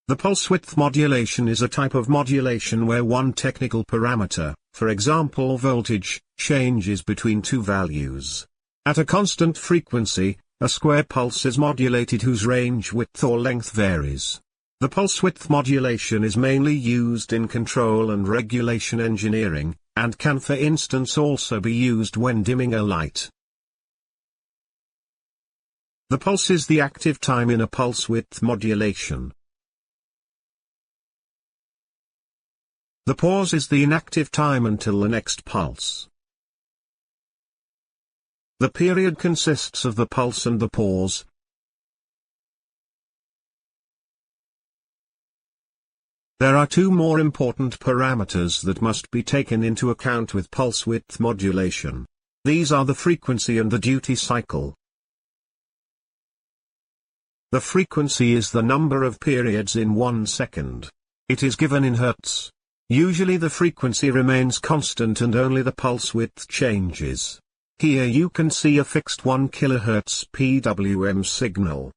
The pulse width modulation is a type of modulation where one technical parameter, for example voltage, changes between two values. At a constant frequency, a square pulse is modulated whose range width or length varies. The pulse width modulation is mainly used in control and regulation engineering, and can for instance also be used when dimming a light. The pulse is the active time in a pulse width modulation. The pause is the inactive time until the next pulse. The period consists of the pulse and the pause. There are two more important parameters that must be taken into account with pulse width modulation. These are the frequency and the duty cycle. The frequency is the number of periods in 1 second. It is given in hertz. Usually the frequency remains constant and only the pulse width changes. Here you can see a fixed 1 kHz PWM signal.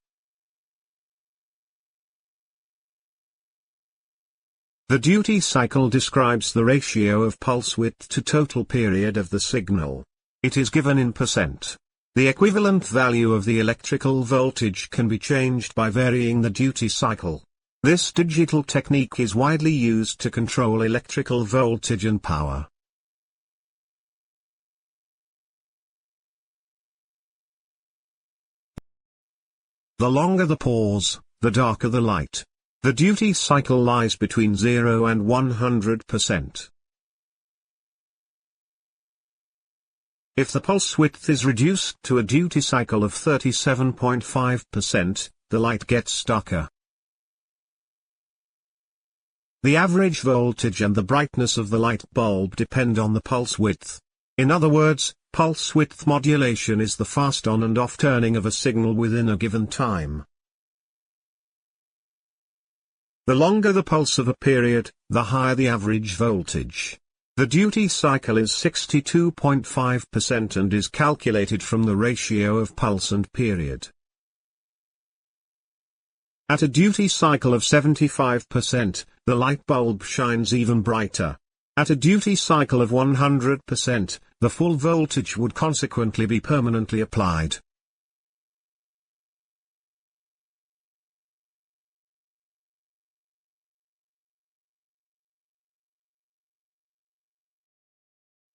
The duty cycle describes the ratio of pulse width to total period of the signal. It is given in percent. The equivalent value of the electrical voltage can be changed by varying the duty cycle. This digital technique is widely used to control electrical voltage and power. The longer the pause, the darker the light. The duty cycle lies between 0 and 100%. If the pulse width is reduced to a duty cycle of 37.5%, the light gets darker. The average voltage and the brightness of the light bulb depend on the pulse width. In other words, pulse width modulation is the fast on and off turning of a signal within a given time. The longer the pulse of a period, the higher the average voltage. The duty cycle is 62.5% and is calculated from the ratio of pulse and period. At a duty cycle of 75%, the light bulb shines even brighter. At a duty cycle of 100%, the full voltage would consequently be permanently applied.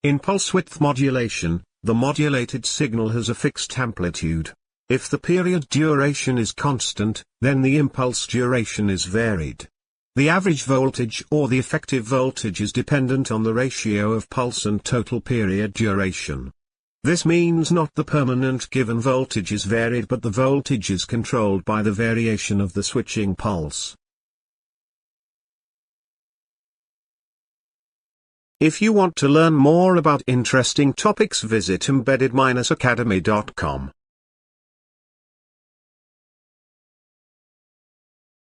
In pulse width modulation, the modulated signal has a fixed amplitude. If the period duration is constant, then the impulse duration is varied. The average voltage or the effective voltage is dependent on the ratio of pulse and total period duration. This means not the permanent given voltage is varied but the voltage is controlled by the variation of the switching pulse. If you want to learn more about interesting topics, visit embedded-academy.com.